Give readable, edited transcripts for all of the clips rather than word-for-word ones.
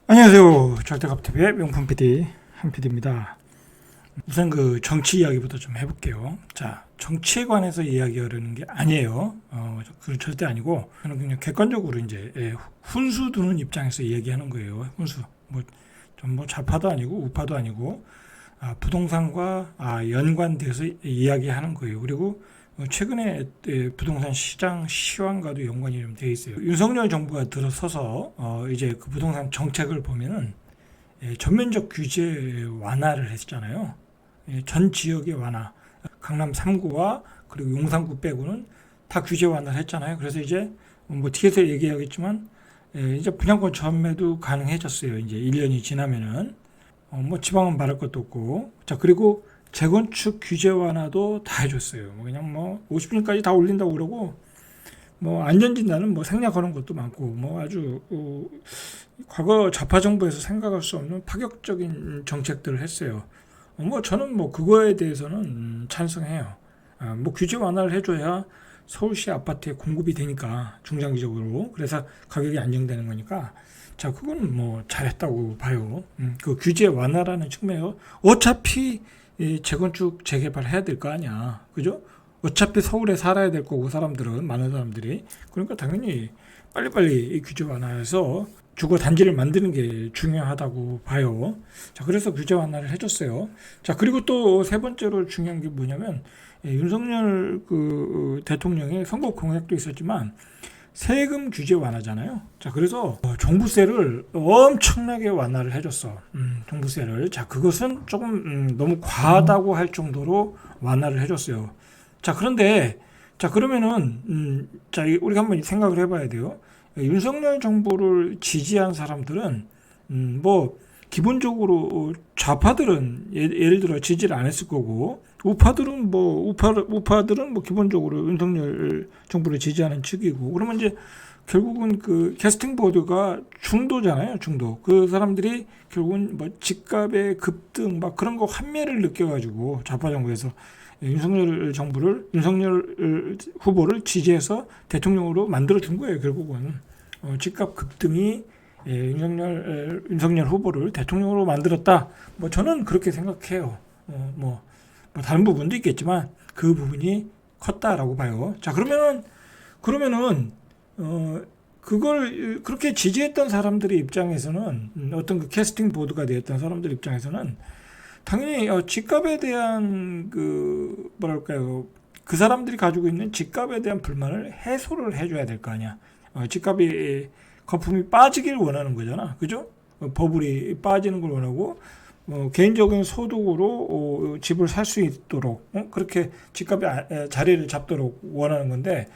안녕하세요. 절대갑TV의 명품 PD 한 PD입니다. 우선 그 정치 이야기부터 좀 해볼게요. 자, 정치에 관해서 이야기하려는 게 아니에요. 그건 절대 아니고 저는 그냥 객관적으로 이제 훈수 두는 입장에서 이야기하는 거예요. 훈수 좀 좌파도 아니고 우파도 아니고 부동산과 연관돼서 이야기하는 거예요. 그리고 최근에 부동산 시장 시황과도 연관이 좀 되어 있어요. 윤석열 정부가 들어서서 이제 그 부동산 정책을 보면은 전면적 규제 완화를 했잖아요. 전 지역의 완화, 강남 3구와 그리고 용산구 빼고는 다 규제 완화를 했잖아요. 그래서 이제 뭐 뒤에서 얘기하겠지만 이제 분양권 전매도 가능해졌어요. 이제 1년이 지나면은 뭐 지방은 말할 것도 없고, 자 그리고 재건축 규제 완화도 다 해줬어요. 그냥 뭐 50년까지 다 올린다고 그러고, 뭐 안전진단은 뭐 생략하는 것도 많고, 뭐 아주 과거 좌파 정부에서 생각할 수 없는 파격적인 정책들을 했어요. 뭐 저는 뭐 그거에 대해서는 찬성해요. 뭐 규제 완화를 해줘야 서울시 아파트에 공급이 되니까 중장기적으로, 그래서 가격이 안정되는 거니까, 자 그건 뭐 잘했다고 봐요. 그 규제 완화라는 측면에서 어차피 이 재건축 재개발 해야 될 거 아니야, 그죠? 어차피 서울에 살아야 될 거고, 사람들은, 많은 사람들이. 그러니까 당연히 빨리빨리 이 규제 완화해서 주거 단지를 만드는 게 중요하다고 봐요. 자, 그래서 규제 완화를 해줬어요. 자, 그리고 또 세 번째로 중요한 게 뭐냐면, 윤석열 그 대통령의 선거 공약도 있었지만 세금 규제 완화잖아요. 자, 그래서 종부세를 엄청나게 완화를 해줬어. 종부세를. 자, 그것은 조금 너무 과하다고 할 정도로 완화를 해줬어요. 자, 그런데 자 그러면은 자 우리가 한번 생각을 해봐야 돼요. 윤석열 정부를 지지한 사람들은 뭐 기본적으로 좌파들은 예를 들어 지지를 안 했을 거고, 우파들은 우파들은 뭐 기본적으로 윤석열 정부를 지지하는 측이고, 그러면 이제 결국은 그 캐스팅 보드가 중도잖아요, 중도. 그 사람들이 결국은 뭐 집값의 급등 막 그런 거 환멸을 느껴가지고 좌파 정부에서 윤석열 후보를 지지해서 대통령으로 만들어 준 거예요. 결국은 집값 급등이 윤석열 후보를 대통령으로 만들었다. 뭐 저는 그렇게 생각해요. 뭐 다른 부분도 있겠지만 그 부분이 컸다라고 봐요. 자 그러면은 그걸 그렇게 지지했던 사람들의 입장에서는, 어떤 그 캐스팅 보드가 되었던 사람들 입장에서는 당연히 집값에 대한 그 뭐랄까요, 그 사람들이 가지고 있는 집값에 대한 불만을 해소를 해줘야 될 거 아니야. 집값이 거품이 빠지길 원하는 거잖아, 그죠? 버블이 빠지는 걸 원하고, 개인적인 소득으로 집을 살 수 있도록 그렇게 집값이 자리를 잡도록 원하는 건데,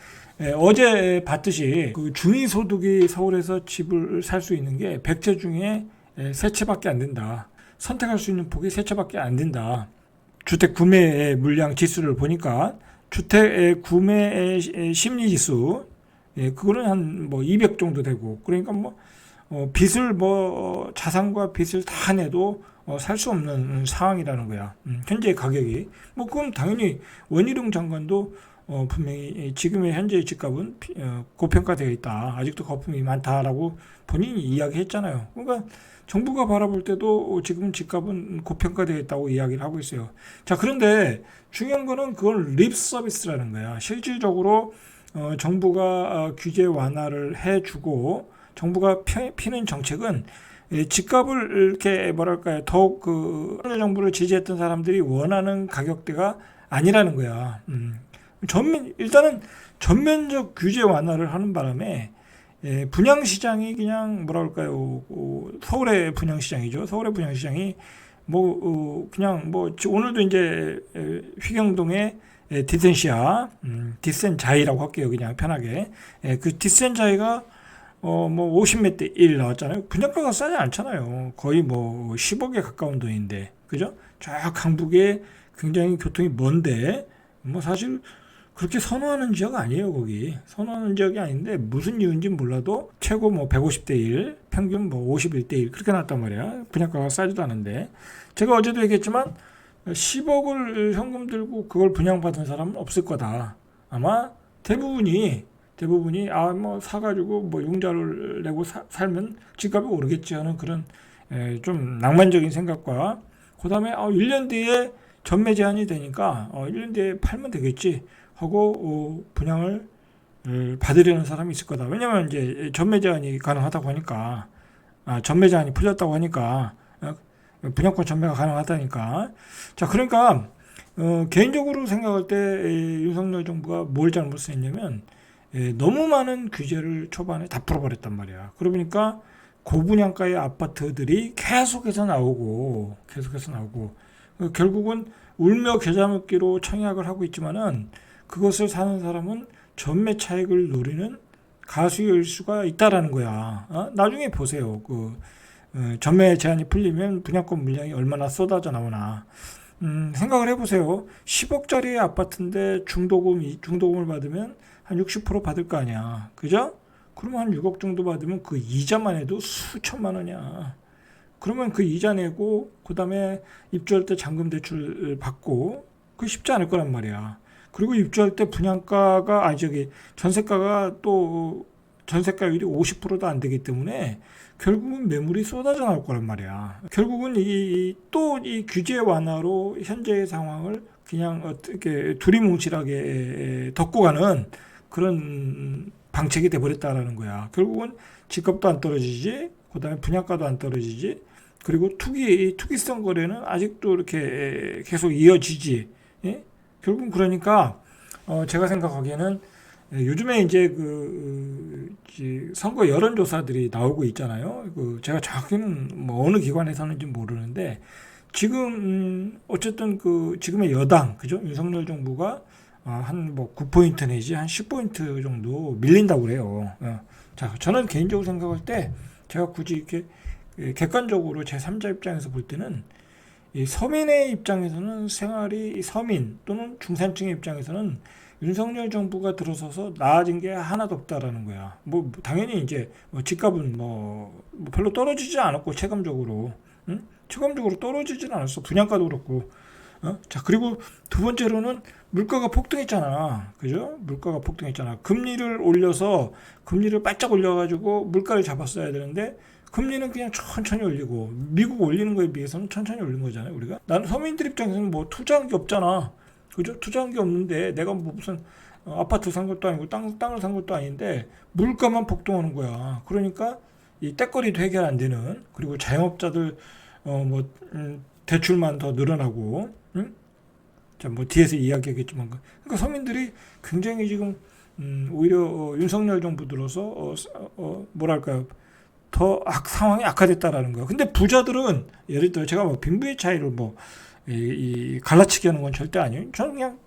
어제 봤듯이 그 중위소득이 서울에서 집을 살 수 있는 게 100채 중에 3채밖에 안 된다. 선택할 수 있는 폭이 3채밖에 안 된다. 주택 구매 물량 지수를 보니까 주택 구매 심리 지수, 그거는 한 뭐 200 정도 되고, 그러니까 뭐 빚을 자산과 빚을 다 내도 살 수 없는 상황이라는 거야. 현재 가격이. 뭐 그건 당연히 원희룡 장관도 분명히 지금의 현재의 집값은 고평가되어 있다, 아직도 거품이 많다라고 본인이 이야기했잖아요. 그러니까 정부가 바라볼 때도 지금 집값은 고평가되어 있다고 이야기를 하고 있어요. 자, 그런데 중요한 거는 그건 립 서비스라는 거야. 실질적으로 정부가 규제 완화를 해주고, 정부가 피는 정책은 집값을 이렇게 뭐랄까요, 더욱 그 정부를 지지했던 사람들이 원하는 가격대가 아니라는 거야. 일단은 전면적 규제 완화를 하는 바람에 분양시장이 그냥 뭐랄까요, 서울의 분양시장이죠. 서울의 분양시장이 그냥 오늘도 이제 휘경동의 디센자이라고 할게요, 그냥 편하게. 그 디센자이가 50몇 대 1 나왔잖아요. 분양가가 싸지 않잖아요. 거의 10억에 가까운 돈인데, 그죠? 쫙 강북에 굉장히 교통이 먼데, 사실 그렇게 선호하는 지역 아니에요. 거기 선호하는 지역이 아닌데, 무슨 이유인지 몰라도 최고 150대 1, 평균 51대 1 그렇게 나왔단 말이야. 분양가가 싸지도 않은데. 제가 어제도 얘기했지만 10억을 현금 들고 그걸 분양받은 사람은 없을 거다. 아마 대부분이 대부분이 뭐 사가지고 뭐 융자를 내고 살면 집값이 오르겠지 하는 그런 좀 낭만적인 생각과 그다음에 1년 뒤에 전매 제한이 되니까 1년 뒤에 팔면 되겠지 하고 분양을 받으려는 사람이 있을 거다. 왜냐면 이제 전매 제한이 가능하다고 하니까 전매 제한이 풀렸다고 하니까 분양권 전매가 가능하다니까. 자, 그러니까 개인적으로 생각할 때 윤석열 정부가 뭘 잘못했냐면 너무 많은 규제를 초반에 다 풀어버렸단 말이야. 그러니까 고분양가의 아파트들이 계속해서 나오고 결국은 울며 겨자 먹기로 청약을 하고 있지만은 그것을 사는 사람은 전매 차익을 노리는 가수일 수가 있다라는 거야. 나중에 보세요. 전매 제한이 풀리면 분양권 물량이 얼마나 쏟아져 나오나. 생각을 해보세요. 10억짜리 아파트인데 중도금을 받으면 한 60% 받을 거 아니야. 그죠? 그러면 한 6억 정도 받으면 그 이자만 해도 수천만 원이야. 그러면 그 이자 내고 그다음에 입주할 때 잔금 대출 받고 그게 쉽지 않을 거란 말이야. 그리고 입주할 때 분양가가 전세가가 또 전세가율이 50%도 안 되기 때문에 결국은 매물이 쏟아져 나올 거란 말이야. 결국은 이 규제 완화로 현재의 상황을 그냥 어떻게 두리뭉실하게 덮고 가는 그런 방책이 돼버렸다라는 거야. 결국은 집값도 안 떨어지지, 그다음에 분양가도 안 떨어지지, 그리고 투기성 거래는 아직도 이렇게 계속 이어지지. 예? 결국은 그러니까 제가 생각하기에는 요즘에 이제 선거 여론조사들이 나오고 있잖아요. 제가 정확히는 뭐 어느 기관에서는지 모르는데 지금 어쨌든 지금의 여당, 그죠? 윤석열 정부가 한 뭐 9포인트 내지 한 10포인트 정도 밀린다고 그래요. 자, 저는 개인적으로 생각할 때 제가 굳이 이렇게 객관적으로 제3자 입장에서 볼 때는 이 서민의 입장에서는 서민 또는 중산층의 입장에서는 윤석열 정부가 들어서서 나아진 게 하나도 없다라는 거야. 뭐 당연히 이제 집값은 뭐 별로 떨어지지 않았고 체감적으로, 응? 체감적으로 떨어지진 않았어. 분양가도 그렇고. 자, 그리고 두 번째로는 물가가 폭등했잖아. 그죠? 물가가 폭등했잖아. 금리를 바짝 올려가지고 물가를 잡았어야 되는데 금리는 그냥 천천히 올리고 미국 올리는 거에 비해서는 천천히 올린 거잖아요. 우리가. 나는 서민들 입장에서는 뭐 투자한 게 없잖아. 그죠? 투자한 게 없는데 내가 뭐 무슨 아파트 산 것도 아니고 땅을 산 것도 아닌데 물가만 폭등하는 거야. 그러니까 이 때거리도 해결 안 되는, 그리고 자영업자들 대출만 더 늘어나고, 응? 자, 뭐 뒤에서 이야기하겠지만 그러니까 서민들이 굉장히 지금 오히려 윤석열 정부 들어서 뭐랄까요, 더 상황이 악화됐다라는 거야. 근데 부자들은 예를 들어 제가 뭐 빈부의 차이를 갈라치기 하는 건 절대 아니에요. 저는 그냥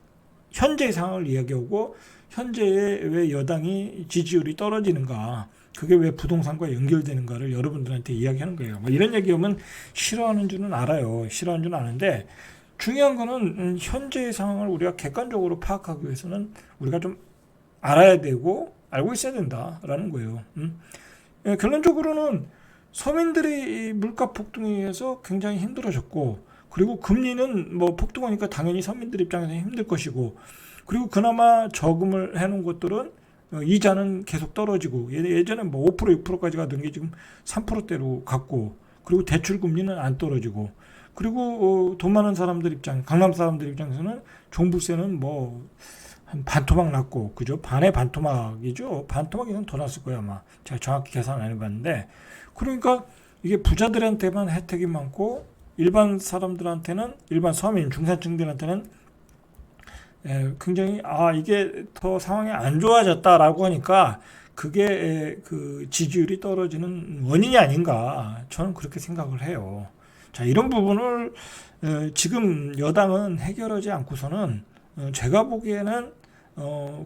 현재의 상황을 이야기하고 현재의 왜 여당이 지지율이 떨어지는가, 그게 왜 부동산과 연결되는가를 여러분들한테 이야기하는 거예요. 뭐 이런 얘기하면 싫어하는 줄은 알아요. 싫어하는 줄은 아는데 중요한 거는 현재의 상황을 우리가 객관적으로 파악하기 위해서는 우리가 좀 알아야 되고 알고 있어야 된다라는 거예요. 결론적으로는 서민들이 이 물가 폭등에 의해서 굉장히 힘들어졌고, 그리고 금리는 뭐 폭등하니까 당연히 서민들 입장에서 힘들 것이고, 그리고 그나마 저금을 해놓은 것들은 이자는 계속 떨어지고, 예전에 뭐 5% 6%까지 가던 게 지금 3%대로 갔고, 그리고 대출 금리는 안 떨어지고, 그리고 돈 많은 사람들 강남 사람들 입장에서는 종부세는 뭐 한 반토막 났고, 그죠? 반의 반토막이죠. 반토막이면 더 났을 거야 아마. 제가 정확히 계산 안 해봤는데, 그러니까 이게 부자들한테만 혜택이 많고 일반 사람들한테는, 일반 서민 중산층들한테는 굉장히 이게 더 상황이 안 좋아졌다라고 하니까 그게 그 지지율이 떨어지는 원인이 아닌가, 저는 그렇게 생각을 해요. 자, 이런 부분을 지금 여당은 해결하지 않고서는 제가 보기에는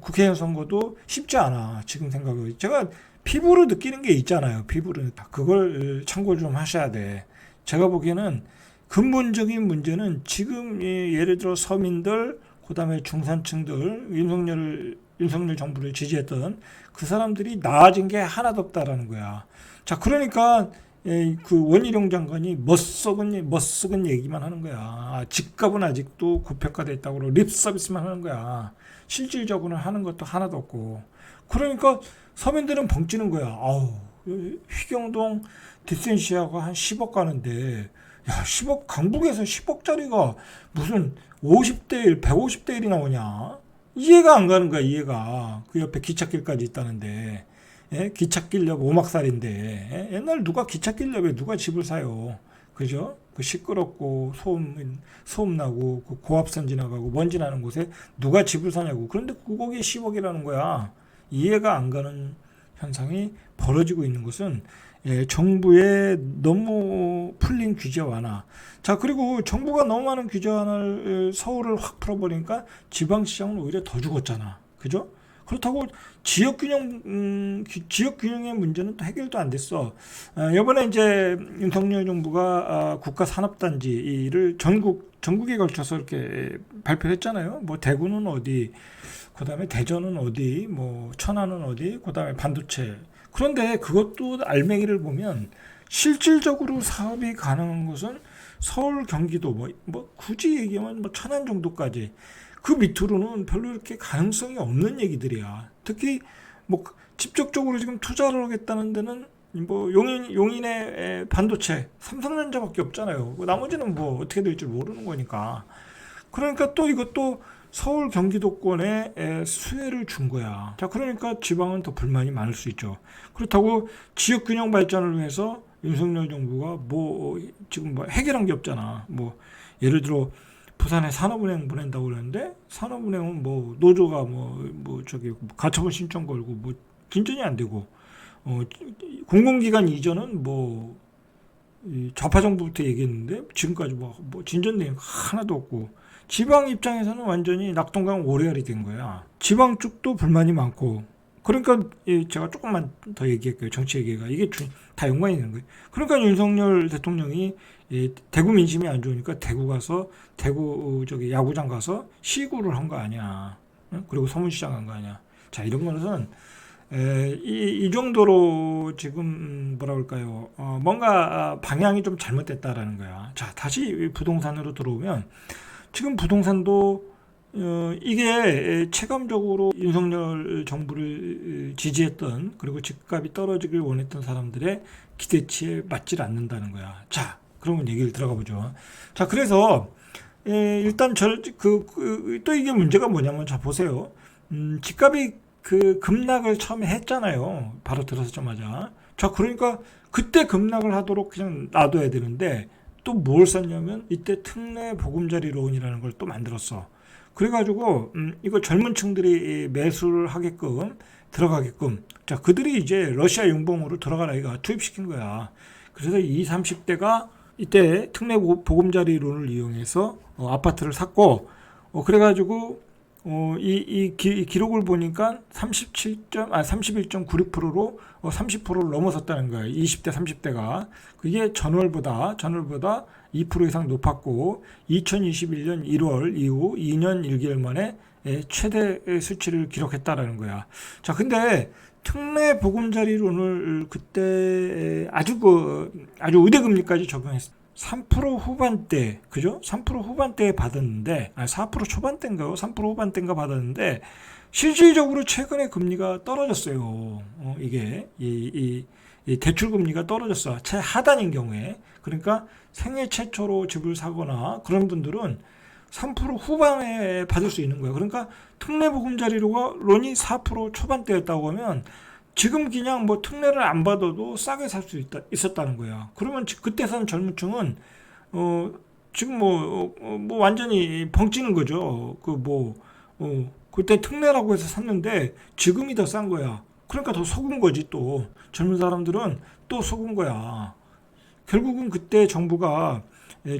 국회의원 선거도 쉽지 않아. 지금 생각을 제가 피부로 느끼는 게 있잖아요. 그걸 참고를 좀 하셔야 돼. 제가 보기에는 근본적인 문제는 지금 예를 들어 서민들, 그다음에 중산층들, 윤석열 정부를 지지했던 그 사람들이 나아진 게 하나도 없다라는 거야. 자, 그러니까 그 원희룡 장관이 멋쩍은 얘기만 하는 거야. 집값은 아직도 고평가돼 있다고 립 서비스만 하는 거야. 실질적으로는 하는 것도 하나도 없고. 그러니까 서민들은 벙찌는 거야. 아우, 휘경동 디센시아가 한 10억 가는데, 야, 10억, 강북에서 10억짜리가 무슨 50대 1, 150대 1이 나오냐? 이해가 안 가는 거야, 이해가. 그 옆에 기찻길까지 있다는데. 예? 기찻길 옆 오막살인데. 예? 옛날 누가 기찻길 옆에 누가 집을 사요? 그죠? 그 시끄럽고 소음 나고 그 고압선 지나가고 먼지 나는 곳에 누가 집을 사냐고. 그런데 거기에 10억이라는 거야. 이해가 안 가는 현상이 벌어지고 있는 것은 정부의 너무 풀린 규제 완화. 자, 그리고 정부가 너무 많은 규제 완화를 서울을 확 풀어버리니까 지방시장은 오히려 더 죽었잖아. 그죠? 그렇다고 지역균형의 문제는 또 해결도 안 됐어. 이번에 이제 윤석열 정부가 국가산업단지를 전국에 걸쳐서 이렇게 발표를 했잖아요. 뭐 대구는 어디, 그 다음에 대전은 어디, 뭐 천안은 어디, 그 다음에 반도체. 그런데 그것도 알맹이를 보면 실질적으로 사업이 가능한 것은 서울, 경기도, 뭐 굳이 얘기하면 뭐 천안 정도까지. 그 밑으로는 별로 이렇게 가능성이 없는 얘기들이야. 특히 뭐 직접적으로 지금 투자를 하겠다는 데는 뭐 용인의 반도체 삼성전자밖에 없잖아요. 나머지는 뭐 어떻게 될지 모르는 거니까. 그러니까 또 이것도 서울 경기도권에 수혜를 준 거야. 자, 그러니까 지방은 더 불만이 많을 수 있죠. 그렇다고 지역 균형 발전을 위해서 윤석열 정부가 뭐 지금 뭐 해결한 게 없잖아. 뭐 예를 들어 부산에 산업은행 보낸다고 그러는데 산업은행은 뭐 노조가 뭐 저기 가처분 신청 걸고 뭐 진전이 안 되고 공공기관 이전은 뭐 좌파 정부부터 얘기했는데 지금까지 뭐 진전된 거 하나도 없고 지방 입장에서는 완전히 낙동강 오래알이 된 거야. 지방 쪽도 불만이 많고 그러니까 제가 조금만 더 얘기할게요. 정치 얘기가 이게 다 연관이 있는 거예요. 그러니까 윤석열 대통령이 대구 민심이 안 좋으니까 대구 가서 대구 저기 야구장 가서 시구를 한 거 아니야. 그리고 서문시장 간 거 아니야. 자, 이런 것은 이 정도로 지금 뭐라 그럴까요? 뭔가 방향이 좀 잘못됐다라는 거야. 자, 다시 부동산으로 들어오면 지금 부동산도 이게 체감적으로 윤석열 정부를 지지했던 그리고 집값이 떨어지길 원했던 사람들의 기대치에 맞질 않는다는 거야. 자, 그러면 얘기를 들어가 보죠. 자, 그래서 일단 또 이게 문제가 뭐냐면 자 보세요. 집값이 그 급락을 처음에 했잖아요. 바로 들어서자마자. 자, 그러니까 그때 급락을 하도록 그냥 놔둬야 되는데 또 뭘 썼냐면 이때 특례 보금자리론이라는 걸 또 만들었어. 그래가지고 이거 젊은 층들이 매수를 하게끔 들어가게끔 자 그들이 이제 러시아 용봉으로 들어가라 이거 투입시킨 거야. 그래서 20, 30대가 이때 특례 보금자리론을 이용해서 아파트를 샀고 그래가지고 이 기록을 보니까 31.96%로 30%를 넘어섰다는 거예요. 20대, 30대가. 그게 전월보다 2% 이상 높았고 2021년 1월 이후 2년 1개월 만에 최대 수치를 기록했다라는 거야. 자, 근데 특례 보금자리론을 그때 아주 우대금리까지 적용했어. 3% 후반대, 그죠? 3% 후반대에 받았는데, 4% 초반대인가요? 3% 후반대인가 받았는데, 실질적으로 최근에 금리가 떨어졌어요. 이게, 이 대출 금리가 떨어졌어. 최하단인 경우에. 그러니까 생애 최초로 집을 사거나 그런 분들은 3% 후반에 받을 수 있는 거예요. 그러니까 특례보금자리론이 4% 초반대였다고 하면 지금 그냥 뭐 특례를 안 받아도 싸게 살 수 있었다는 거야. 그러면 그때 산 젊은층은 지금 뭐 완전히 벙찌는 거죠. 그때 특례라고 해서 샀는데 지금이 더 싼 거야. 그러니까 더 속은 거지 또. 젊은 사람들은 또 속은 거야. 결국은 그때 정부가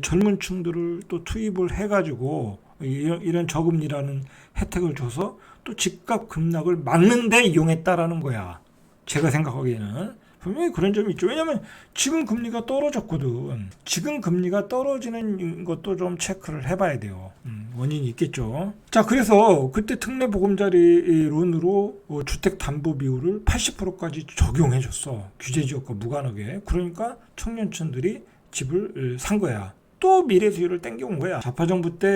젊은 층들을 또 투입을 해가지고 이런 저금리라는 혜택을 줘서 또 집값 급락을 막는 데 이용했다라는 거야. 제가 생각하기에는. 분명히 그런 점이 있죠. 왜냐하면 지금 금리가 떨어졌거든. 지금 금리가 떨어지는 것도 좀 체크를 해봐야 돼요. 원인이 있겠죠. 자, 그래서 그때 특례보금자리론으로 주택담보비율을 80%까지 적용해줬어. 규제지역과 무관하게. 그러니까 청년층들이 집을 산 거야. 또 미래 수요를 땡겨온 거야. 좌파 정부 때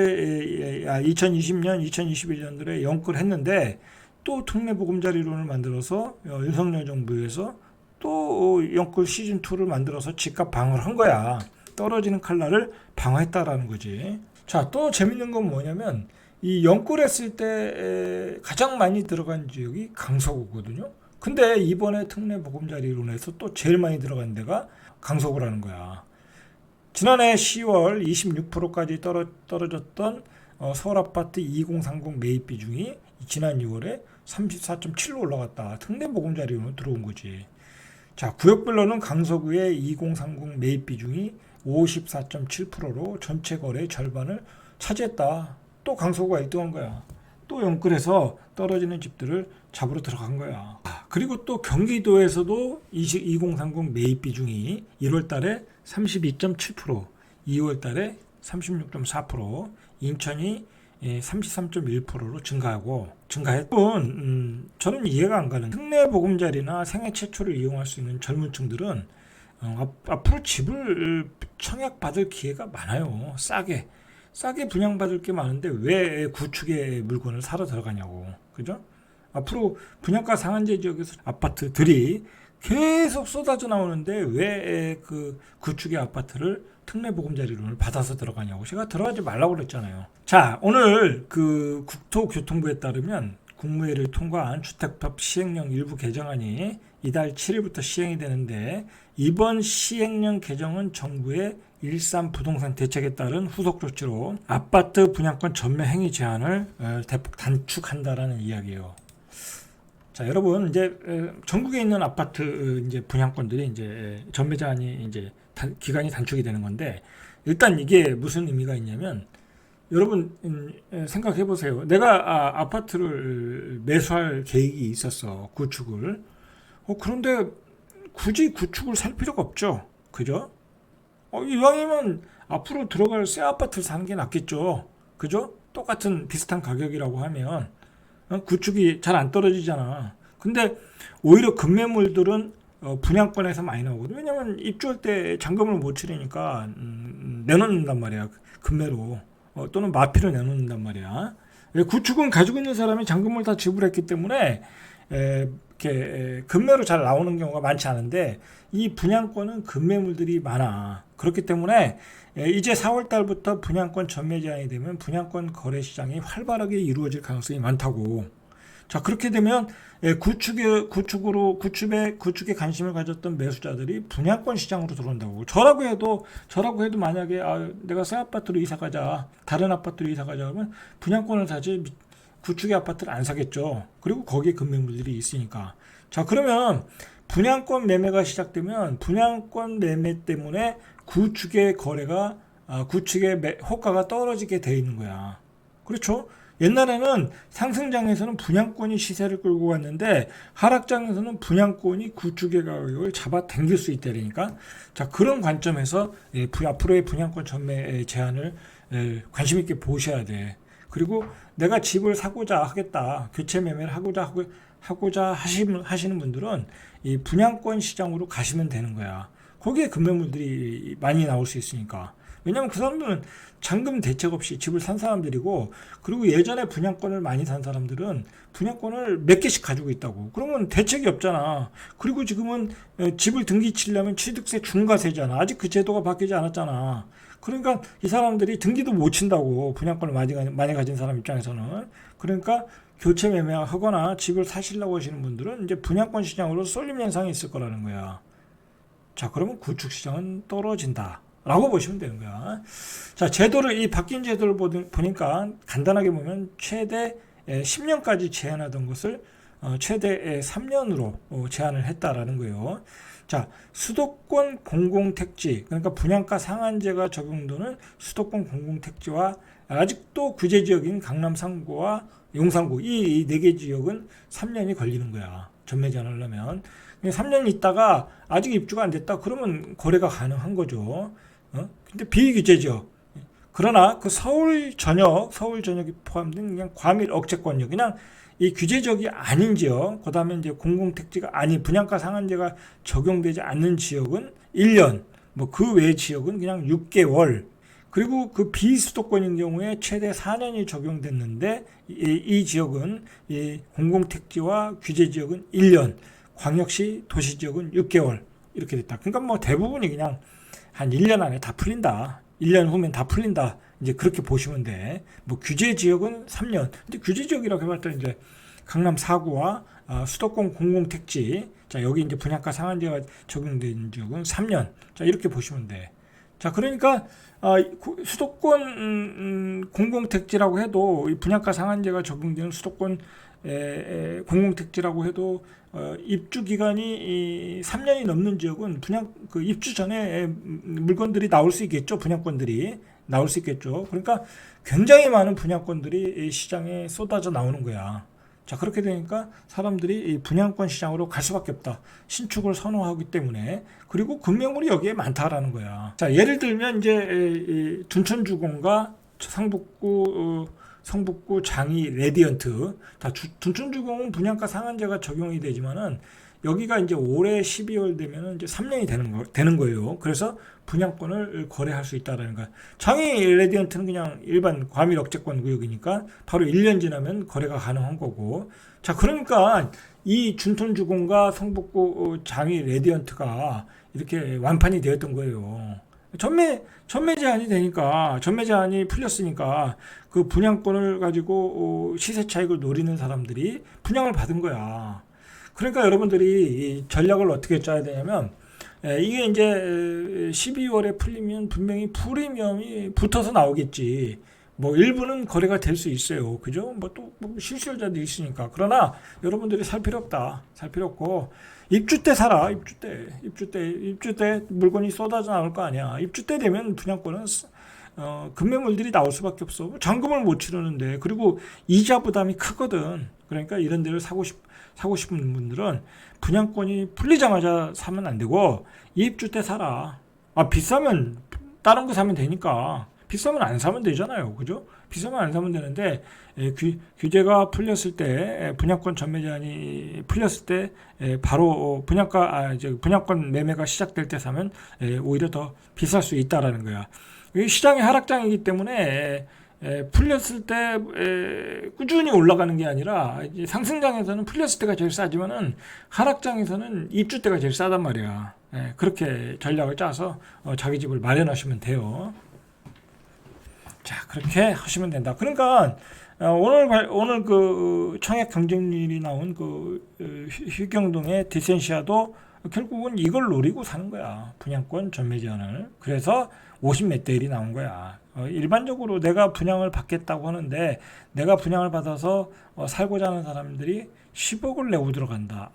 2020년, 2021년들에 연끌했는데 또 특례보금자리론을 만들어서 윤석열 정부에서 또 연끌 시즌2를 만들어서 집값 방어를 한 거야. 떨어지는 칼날을 방어했다라는 거지. 자, 또 재밌는 건 뭐냐면 이 연끌했을 때 가장 많이 들어간 지역이 강서구거든요. 근데 이번에 특례보금자리론에서 또 제일 많이 들어간 데가 강서구라는 거야. 지난해 10월 26%까지 떨어졌던 서울 아파트 2030 매입 비중이 지난 6월에 34.7로 올라갔다. 특례보금자리론으로 들어온 거지. 자, 구역별로는 강서구의 2030 매입 비중이 54.7%로 전체 거래의 절반을 차지했다. 또 강서구가 1등한 거야. 또 연끌해서 떨어지는 집들을 잡으러 들어간 거야. 그리고 또 경기도에서도 2030 매입 비중이 1월 달에 32.7%, 2월 달에 36.4%, 인천이 33.1%로 증가했고, 저는 이해가 안 가는 특례보금자리나 생애 최초를 이용할 수 있는 젊은 층들은 앞으로 집을 청약받을 기회가 많아요. 싸게 분양받을 게 많은데 왜 구축의 물건을 사러 들어가냐고. 그죠? 앞으로 분양가 상한제 지역에서 아파트들이 계속 쏟아져 나오는데 왜 그 구축의 아파트를 특례보금자리론을 받아서 들어가냐고. 제가 들어가지 말라고 그랬잖아요. 자, 오늘 그 국토교통부에 따르면 국무회의를 통과한 주택법 시행령 일부 개정안이 이달 7일부터 시행이 되는데, 이번 시행령 개정은 정부의 일산 부동산 대책에 따른 후속 조치로 아파트 분양권 전매 행위 제한을 대폭 단축한다라는 이야기예요. 자, 여러분, 이제 전국에 있는 아파트 이제 분양권들이 이제 전매 제한이 이제 기간이 단축이 되는 건데, 일단 이게 무슨 의미가 있냐면, 여러분 생각해 보세요. 내가 아파트를 매수할 계획이 있었어. 구축을. 그런데 굳이 구축을 살 필요가 없죠. 그죠? 이왕이면 앞으로 들어갈 새 아파트를 사는 게 낫겠죠. 그죠? 똑같은 비슷한 가격이라고 하면 구축이 잘 안 떨어지잖아. 근데 오히려 급매물들은 분양권에서 많이 나오거든. 왜냐면 입주할 때 잔금을 못 치르니까 내놓는단 말이야. 급매로. 또는 마피로 내놓는단 말이야. 구축은 가지고 있는 사람이 잔금을 다 지불했기 때문에 이렇게 급매로 잘 나오는 경우가 많지 않은데, 이 분양권은 급매물들이 많아. 그렇기 때문에 이제 4월 달부터 분양권 전매 제한이 되면 분양권 거래 시장이 활발하게 이루어질 가능성이 많다고. 자, 그렇게 되면 구축에 관심을 가졌던 매수자들이 분양권 시장으로 들어온다고. 저라고 해도 만약에 내가 새 아파트로 이사 가자, 다른 아파트로 이사 가자 하면 분양권을 사지 구축의 아파트를 안 사겠죠. 그리고 거기에 급매물들이 있으니까. 자, 그러면 분양권 매매가 시작되면 분양권 매매 때문에 구축의 거래가 구축의 호가가 떨어지게 돼 있는 거야. 그렇죠? 옛날에는 상승장에서는 분양권이 시세를 끌고 갔는데 하락장에서는 분양권이 구축의 가격을 잡아 당길 수 있다니까. 자, 그런 관점에서 앞으로의 분양권 전매 제한을 관심 있게 보셔야 돼. 그리고 내가 집을 사고자 하겠다, 교체 매매를 하고자 하시는 분들은 이 분양권 시장으로 가시면 되는 거야. 거기에 급매물들이 많이 나올 수 있으니까. 왜냐면 그 사람들은 잔금 대책 없이 집을 산 사람들이고, 그리고 예전에 분양권을 많이 산 사람들은 분양권을 몇 개씩 가지고 있다고. 그러면 대책이 없잖아. 그리고 지금은 집을 등기 치려면 취득세 중과세잖아. 아직 그 제도가 바뀌지 않았잖아. 그러니까 이 사람들이 등기도 못 친다고. 분양권을 많이 가진 사람 입장에서는. 그러니까 교체 매매하거나 집을 사시려고 하시는 분들은 이제 분양권 시장으로 쏠림 현상이 있을 거라는 거야. 자, 그러면 구축 시장은 떨어진다 라고 보시면 되는 거야. 자, 이 바뀐 제도를 보니까 간단하게 보면 최대 10년까지 제한하던 것을 최대 3년으로 제한을 했다라는 거예요. 자, 수도권 공공택지, 그러니까 분양가 상한제가 적용되는 수도권 공공택지와 아직도 규제지역인 강남 3구와 용산구, 이 4개 지역은 3년이 걸리는 거야. 전매 제한을 하려면. 3년 있다가 아직 입주가 안 됐다. 그러면 거래가 가능한 거죠. 근데 비규제죠. 그러나 그 서울 전역이 포함된 그냥 과밀 억제권역, 그냥 이 규제적이 아닌 지역, 그다음에 이제 공공택지가 아닌 분양가 상한제가 적용되지 않는 지역은 1년, 뭐 그 외 지역은 그냥 6개월, 그리고 그 비수도권인 경우에 최대 4년이 적용됐는데 이 지역은 이 공공택지와 규제 지역은 1년, 광역시 도시 지역은 6개월 이렇게 됐다. 그러니까 뭐 대부분이 그냥 한 1년 안에 다 풀린다. 1년 후면 다 풀린다. 이제 그렇게 보시면 돼. 뭐 규제 지역은 3년. 근데 규제 지역이라고 해봤자 이제 강남 4구와 수도권 공공택지. 자, 여기 이제 분양가 상한제가 적용된 지역은 3년. 자, 이렇게 보시면 돼. 자, 그러니까 수도권 공공택지라고 해도 이 분양가 상한제가 적용되는 수도권 공공택지라고 해도 입주 기간이 3년이 넘는 지역은 분양 그 입주 전에 물건들이 나올 수 있겠죠. 분양권들이 나올 수 있겠죠. 그러니까 굉장히 많은 분양권들이 시장에 쏟아져 나오는 거야. 자, 그렇게 되니까 사람들이 이 분양권 시장으로 갈 수밖에 없다. 신축을 선호하기 때문에. 그리고 금매물이 여기에 많다라는 거야. 자, 예를 들면 이제 둔촌주공과 성북구 장이 레디언트, 다 둔촌주공은 분양가 상한제가 적용이 되지만은 여기가 이제 올해 12월 되면은 이제 3년이 되는 거예요. 그래서 분양권을 거래할 수 있다라는 거야. 장이 레디언트는 그냥 일반 과밀 억제권 구역이니까 바로 1년 지나면 거래가 가능한 거고. 자, 그러니까 이 둔촌주공과 성북구 장이 레디언트가 이렇게 완판이 되었던 거예요. 전매 제한이 되니까, 전매 제한이 풀렸으니까 그 분양권을 가지고 시세 차익을 노리는 사람들이 분양을 받은 거야. 그러니까 여러분들이 이 전략을 어떻게 짜야 되냐면, 이게 이제 12월에 풀리면 분명히 프리미엄이 붙어서 나오겠지. 뭐 일부는 거래가 될 수 있어요. 그죠? 뭐 또 실수요자도 있으니까. 그러나 여러분들이 살 필요 없다. 살 필요 없고, 입주 때 사라. 입주 때 물건이 쏟아져 나올 거 아니야. 입주 때 되면 분양권은 금매물들이 나올 수밖에 없어. 잔금을 못 치르는데, 그리고 이자 부담이 크거든. 그러니까 이런 데를 사고 싶은 분들은 분양권이 풀리자마자 사면 안 되고 입주 때 사라. 비싸면 다른 거 사면 되니까. 비싸면 안 사면 되잖아요. 그죠? 비싸면 안 사면 되는데 규제가 풀렸을 때, 분양권 전매 제한이 풀렸을 때 바로 분양권 매매가 시작될 때 사면 오히려 더 비쌀 수 있다라는 거야. 시장의 하락장이기 때문에 풀렸을 때 꾸준히 올라가는 게 아니라 상승장에서는 풀렸을 때가 제일 싸지만은 하락장에서는 입주 때가 제일 싸단 말이야. 그렇게 전략을 짜서 자기 집을 마련하시면 돼요. 자, 그렇게 하시면 된다. 그러니까 오늘 그 청약 경쟁률이 나온 그 휴경동의 디센시아도 결국은 이걸 노리고 사는 거야. 분양권 전매 제한을. 그래서 50몇 대 1이 나온 거야. 일반적으로 내가 분양을 받겠다고 하는데 내가 분양을 받아서 살고자 하는 사람들이 10억을 내고 들어간다.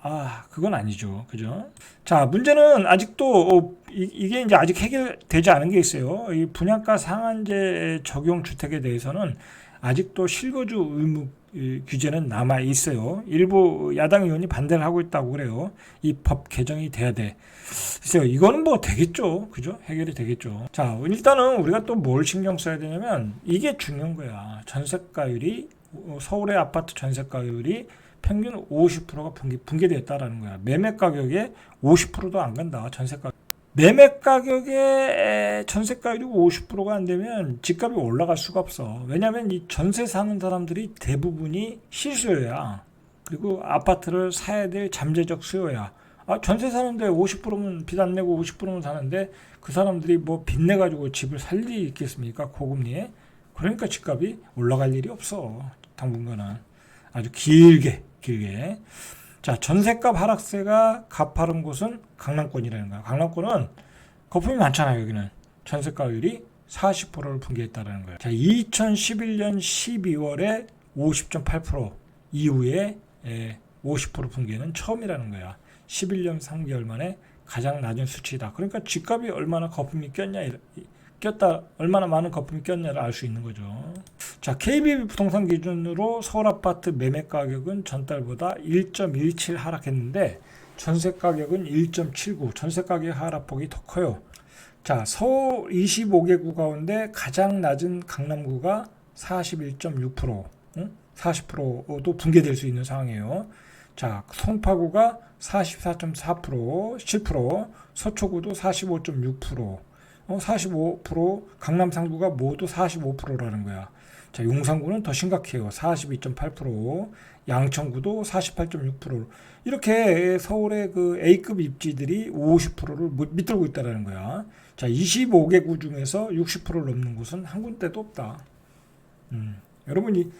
그건 아니죠. 그죠? 자, 문제는 아직도 이게 이제 아직 해결되지 않은 게 있어요. 이 분양가 상한제 적용 주택에 대해서는 아직도 실거주 의무 규제는 남아 있어요. 일부 야당 의원이 반대를 하고 있다고 그래요. 이 법 개정이 돼야 돼. 글쎄요, 이거는 뭐 되겠죠. 그죠? 해결이 되겠죠. 자, 일단은 우리가 또 뭘 신경 써야 되냐면 이게 중요한 거야. 전세가율이, 서울의 아파트 전세가율이 평균 50%가 붕괴되었다라는 거야. 매매 가격에 50%도 안 간다. 전세가. 매매 가격에 전세가율이 50%가 안 되면 집값이 올라갈 수가 없어. 왜냐하면 이 전세 사는 사람들이 대부분이 실수요야. 그리고 아파트를 사야 될 잠재적 수요야. 전세 사는데 50%면 빚 안 내고 50%면 사는데 그 사람들이 뭐 빚 내가지고 집을 살 일이 있겠습니까? 고금리에. 그러니까 집값이 올라갈 일이 없어. 당분간은. 아주 길게. 자, 전세값 하락세가 가파른 곳은 강남권이라는 거야. 강남권은 거품이 많잖아요. 여기는 전세가율이 40%를 붕괴했다는 거예요. 자, 2011년 12월에 50.8% 이후에 50% 붕괴는 처음이라는 거야. 11년 3개월 만에 가장 낮은 수치다. 그러니까 집값이 얼마나 거품이 얼마나 많은 거품이 꼈냐를 알 수 있는 거죠. 자, KB 부동산 기준으로 서울 아파트 매매 가격은 전달보다 1.17 하락했는데 전세 가격은 1.79, 전세 가격 하락폭이 더 커요. 자, 서울 25개구 가운데 가장 낮은 강남구가 41.6%, 40%도 붕괴될 수 있는 상황이에요. 자, 송파구가 44.4%, 7%, 서초구도 45.6%, 45%, 강남 상구가 모두 45%라는 거야. 자, 용산구는 더 심각해요. 42.8%, 양천구도 48.6%. 이렇게 서울의 그 A급 입지들이 50%를 밑들고 있다는 거야. 자, 25개구 중에서 60%를 넘는 곳은 한 군데도 없다. 여러분이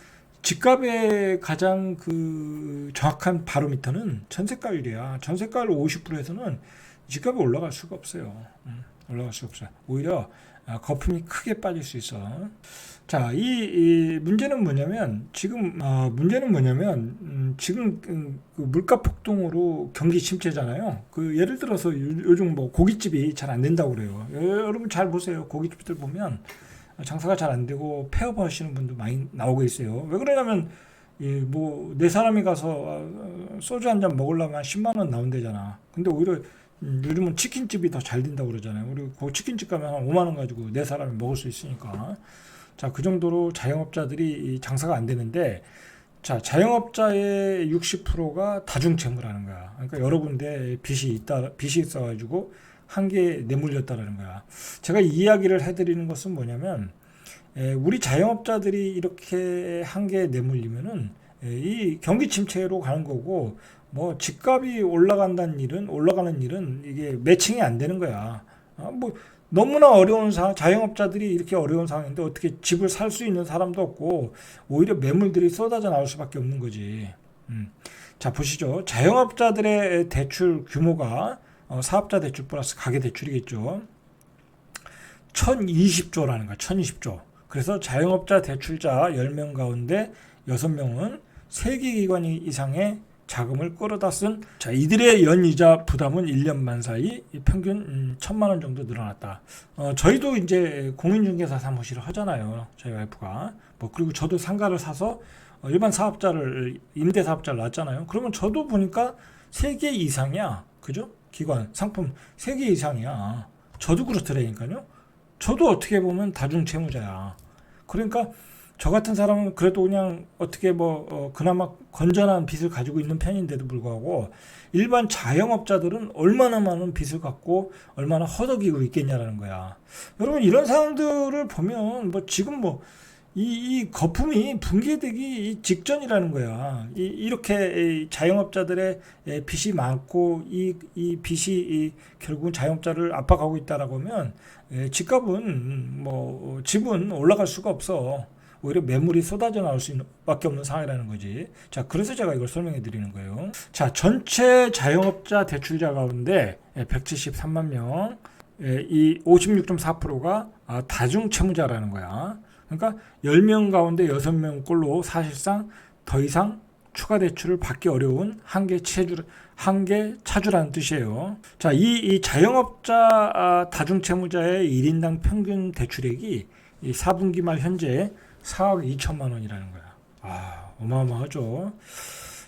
집값의 가장 그 정확한 바로미터는 전세가율이야. 전세가율 50%에서는 집값이 올라갈 수가 없어요. 올라갈 수가 없어요. 오히려 거품이 크게 빠질 수 있어. 자, 이 문제는 뭐냐면 지금 지금 그 물가 폭등으로 경기 침체잖아요. 그 예를 들어서 요즘 뭐 고깃집이 잘 안 된다고 그래요. 여러분 잘 보세요. 고깃집들 보면 장사가 잘 안 되고 폐업 하시는 분도 많이 나오고 있어요. 왜 그러냐면 뭐 네 사람이 가서 소주 한 잔 먹으려면 10만 원 나온대잖아. 근데 오히려 요즘은 치킨집이 더 잘 된다고 그러잖아요. 우리 그 치킨집 가면 한 5만 원 가지고 네 사람이 먹을 수 있으니까. 자, 그 정도로 자영업자들이 장사가 안 되는데, 자, 자영업자의 60%가 다중채무라는 거야. 그러니까 여러 군데 빚이 있어가지고 한계에 내몰렸다라는 거야. 제가 이 이야기를 해드리는 것은 뭐냐면, 우리 자영업자들이 이렇게 한계에 내몰리면은 이 경기 침체로 가는 거고, 뭐 집값이 올라가는 일은 이게 매칭이 안 되는 거야. 뭐 너무나 어려운 자영업자들이 이렇게 어려운 상황인데 어떻게 집을 살 수 있는 사람도 없고 오히려 매물들이 쏟아져 나올 수밖에 없는 거지. 자, 보시죠. 자영업자들의 대출 규모가 사업자 대출 플러스 가계 대출이겠죠. 1020조라는 거야. 1020조. 그래서 자영업자 대출자 10명 가운데 6명은 세계기관 이상의 자금을 끌어다 쓴, 자, 이들의 연이자 부담은 1년만 사이 평균 1,000만 원 정도 늘어났다. 저희도 이제 공인중개사 사무실을 하잖아요. 저희 와이프가. 뭐 그리고 저도 상가를 사서 일반 사업자를 임대 사업자를 놨잖아요. 그러면 저도 보니까 3개 이상이야. 그죠? 기관 상품 3개 이상이야. 저도 그렇더라니까요. 저도 어떻게 보면 다중채무자야. 그러니까 저 같은 사람은 그래도 그냥 어떻게 그나마 건전한 빚을 가지고 있는 편인데도 불구하고 일반 자영업자들은 얼마나 많은 빚을 갖고 얼마나 허덕이고 있겠냐라는 거야. 여러분 이런 상황들을 보면 지금 이 거품이 붕괴되기 직전이라는 거야. 이렇게 자영업자들의 빚이 많고 이 빚이 결국은 자영업자를 압박하고 있다라고 하면 집값은 집은 올라갈 수가 없어. 오히려 매물이 쏟아져 나올 수밖에 없는 상황이라는 거지. 자, 그래서 제가 이걸 설명해 드리는 거예요. 자, 전체 자영업자 대출자 가운데 173만 명, 이 56.4%가 다중채무자라는 거야. 그러니까 10명 가운데 6명 꼴로 사실상 더 이상 추가 대출을 받기 어려운 한계 차주라는 뜻이에요. 자, 이 자영업자 다중채무자의 1인당 평균 대출액이 이 4분기 말 현재 4억 2천만 원이라는 거야. 어마어마하죠.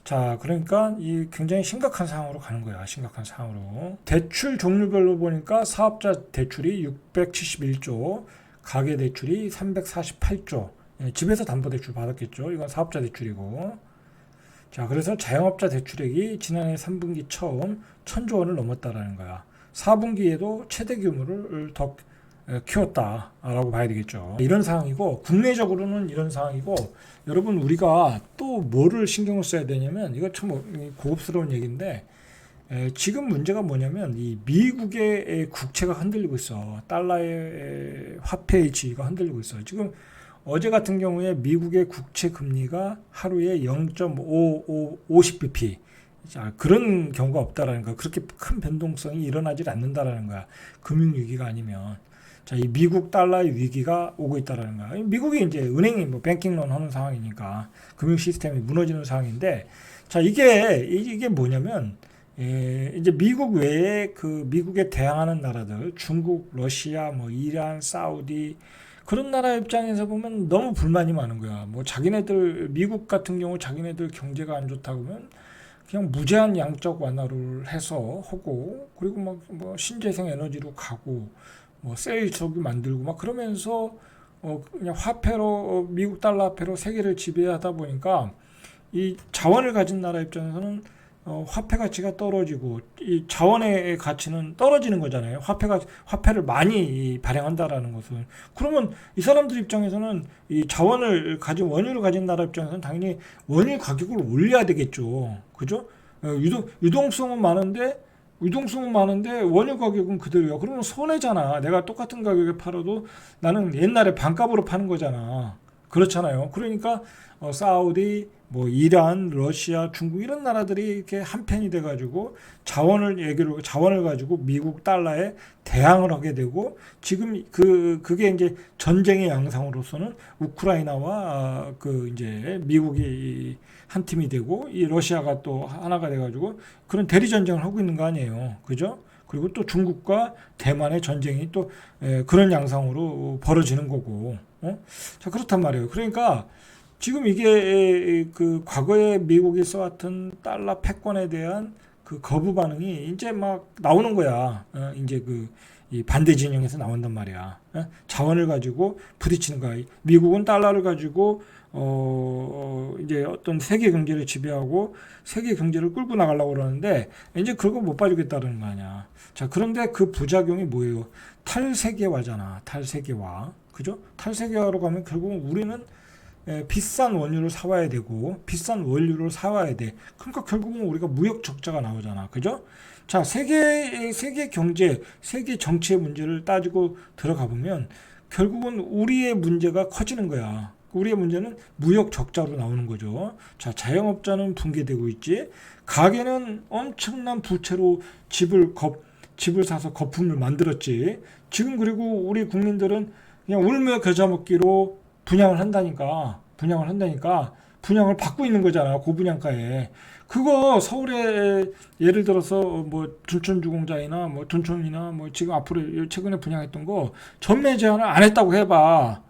자, 그러니까 이 굉장히 심각한 상황으로 가는 거야. 심각한 상황으로. 대출 종류별로 보니까 사업자 대출이 671조, 가계 대출이 348조. 집에서 담보대출 받았겠죠. 이건 사업자 대출이고. 자, 그래서 자영업자 대출액이 지난해 3분기 처음 1,000조 원을 넘었다라는 거야. 4분기에도 최대 규모를 더 키웠다라고 봐야 되겠죠. 이런 상황이고, 국내적으로는 이런 상황이고, 여러분 우리가 또 뭐를 신경을 써야 되냐면, 이거 참 고급스러운 얘기인데, 지금 문제가 뭐냐면 이 미국의 국채가 흔들리고 있어. 달러의 화폐의 지위가 흔들리고 있어. 지금 어제 같은 경우에 미국의 국채 금리가 하루에 0.50bp. 자, 그런 경우가 없다라는 거야. 그렇게 큰 변동성이 일어나질 않는다라는 거야. 금융위기가 아니면. 자, 이 미국 달러의 위기가 오고 있다라는 거야. 미국이 이제 은행이 뱅킹론 하는 상황이니까 금융 시스템이 무너지는 상황인데, 자, 이게 뭐냐면, 이제 미국 외에 그 미국에 대항하는 나라들, 중국, 러시아, 이란, 사우디, 그런 나라 입장에서 보면 너무 불만이 많은 거야. 자기네들, 미국 같은 경우 자기네들 경제가 안 좋다고 하면 그냥 무제한 양적 완화를 해서 하고, 그리고 막 뭐 신재생 에너지로 가고, 뭐 세일 저기 만들고 막 그러면서 그냥 화폐로 미국 달러 화폐로 세계를 지배하다 보니까 이 자원을 가진 나라 입장에서는 화폐 가치가 떨어지고 이 자원의 가치는 떨어지는 거잖아요. 화폐를 많이 발행한다라는 것은. 그러면 이 사람들 입장에서는 이 자원을 가진 원유를 가진 나라 입장에서는 당연히 원유 가격을 올려야 되겠죠. 그죠? 유동성은 많은데 원유 가격은 그대로야. 그러면 손해잖아. 내가 똑같은 가격에 팔아도 나는 옛날에 반값으로 파는 거잖아. 그렇잖아요. 그러니까 사우디, 뭐 이란, 러시아, 중국 이런 나라들이 이렇게 한편이 돼가지고 자원을 가지고 미국 달러에 대항을 하게 되고 지금 그게 이제 전쟁의 양상으로서는 우크라이나와 그 이제 미국이 한 팀이 되고 이 러시아가 또 하나가 돼가지고 그런 대리 전쟁을 하고 있는 거 아니에요, 그죠? 그리고 또 중국과 대만의 전쟁이 또 그런 양상으로 벌어지는 거고, 자 그렇단 말이에요. 그러니까 지금 이게 그 과거에 미국이 써왔던 달러 패권에 대한 그 거부 반응이 이제 막 나오는 거야. 이제 이 반대 진영에서 나온단 말이야. 자원을 가지고 부딪히는 거야. 미국은 달러를 가지고 이제 어떤 세계 경제를 지배하고 세계 경제를 끌고 나가려고 그러는데 이제 그거 못 봐주겠다는 거 아니야. 자, 그런데 그 부작용이 뭐예요? 탈세계화잖아. 탈세계화. 그죠? 탈세계화로 가면 결국 우리는 비싼 원유를 사와야 되고 비싼 원료를 사와야 돼. 그러니까 결국은 우리가 무역 적자가 나오잖아. 그죠? 자, 세계 경제, 세계 정치의 문제를 따지고 들어가 보면 결국은 우리의 문제가 커지는 거야. 우리의 문제는 무역 적자로 나오는 거죠. 자, 자영업자는 붕괴되고 있지. 가게는 엄청난 부채로 집을 사서 거품을 만들었지. 지금 그리고 우리 국민들은 그냥 울며 겨자 먹기로 분양을 한다니까 분양을 받고 있는 거잖아. 고분양가에. 그거 서울에 예를 들어서 뭐 둔촌주공자나 뭐 둔촌이나 뭐 지금 앞으로 최근에 분양했던 거 전매 제한을 안 했다고 해봐.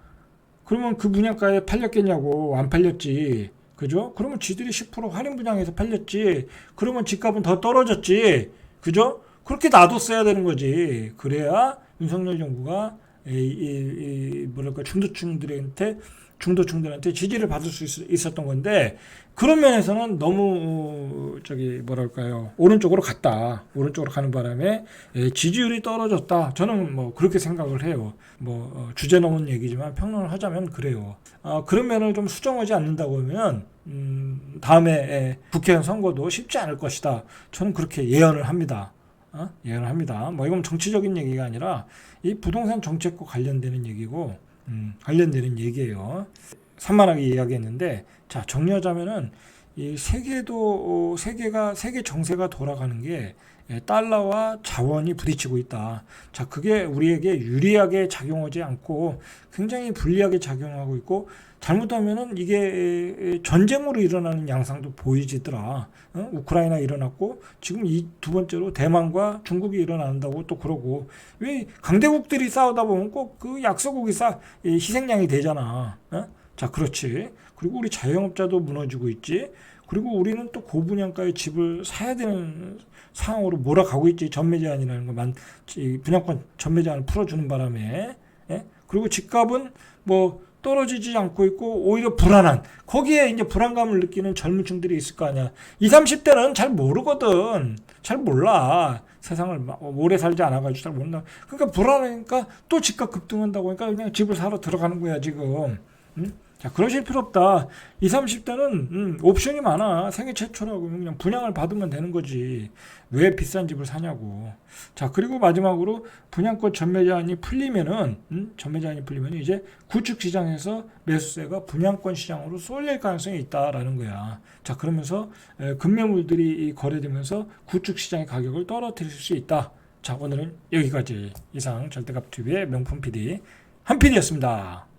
그러면 그 분양가에 팔렸겠냐고. 안 팔렸지. 그죠? 그러면 지들이 10% 할인 분양해서 팔렸지. 그러면 집값은 더 떨어졌지. 그죠? 그렇게 놔뒀어야 되는 거지. 그래야 윤석열 정부가 뭐랄까 중도층들한테 지지를 받을 수 있었던 건데 그런 면에서는 너무 뭐랄까요, 오른쪽으로 가는 바람에 지지율이 떨어졌다. 저는 뭐 그렇게 생각을 해요. 뭐 주제 넘은 얘기지만 평론을 하자면 그래요. 그런 면을 좀 수정하지 않는다고 하면 다음에 국회의원 선거도 쉽지 않을 것이다. 저는 그렇게 예언을 합니다. 뭐 이건 정치적인 얘기가 아니라 이 부동산 정책과 관련되는 얘기고 관련되는 얘기예요. 산만하게 이야기했는데, 자 정리하자면은 이 세계 정세가 돌아가는 게 달러와 자원이 부딪히고 있다. 자, 그게 우리에게 유리하게 작용하지 않고 굉장히 불리하게 작용하고 있고 잘못하면은 이게 전쟁으로 일어나는 양상도 보이지더라. 우크라이나 일어났고 지금 이 두 번째로 대만과 중국이 일어난다고 또 그러고 왜 강대국들이 싸우다 보면 꼭 그 약소국이 희생양이 되잖아. 자, 그렇지. 그리고 우리 자영업자도 무너지고 있지. 그리고 우리는 또 고분양가의 집을 사야 되는 상황으로 몰아가고 있지. 전매 제한이라는 거 분양권 전매 제한을 풀어주는 바람에. 그리고 집값은 뭐 떨어지지 않고 있고 오히려 불안한, 거기에 이제 불안감을 느끼는 젊은 층들이 있을 거 아니야. 20, 30대는 잘 모르거든. 잘 몰라. 세상을 오래 살지 않아가지고 잘 몰라. 그러니까 불안하니까 또 집값 급등한다고 하니까 그냥 집을 사러 들어가는 거야 지금. 응? 자, 그러실 필요 없다. 20, 30대는 옵션이 많아. 생애 최초라고 그냥 분양을 받으면 되는 거지. 왜 비싼 집을 사냐고. 자, 그리고 마지막으로 분양권 전매 제한이 풀리면은 이제 구축 시장에서 매수세가 분양권 시장으로 쏠릴 가능성이 있다라는 거야. 자, 그러면서 급매물들이 거래되면서 구축 시장의 가격을 떨어뜨릴 수 있다. 자, 오늘은 여기까지. 이상 절대값TV의 명품 PD 한 PD였습니다.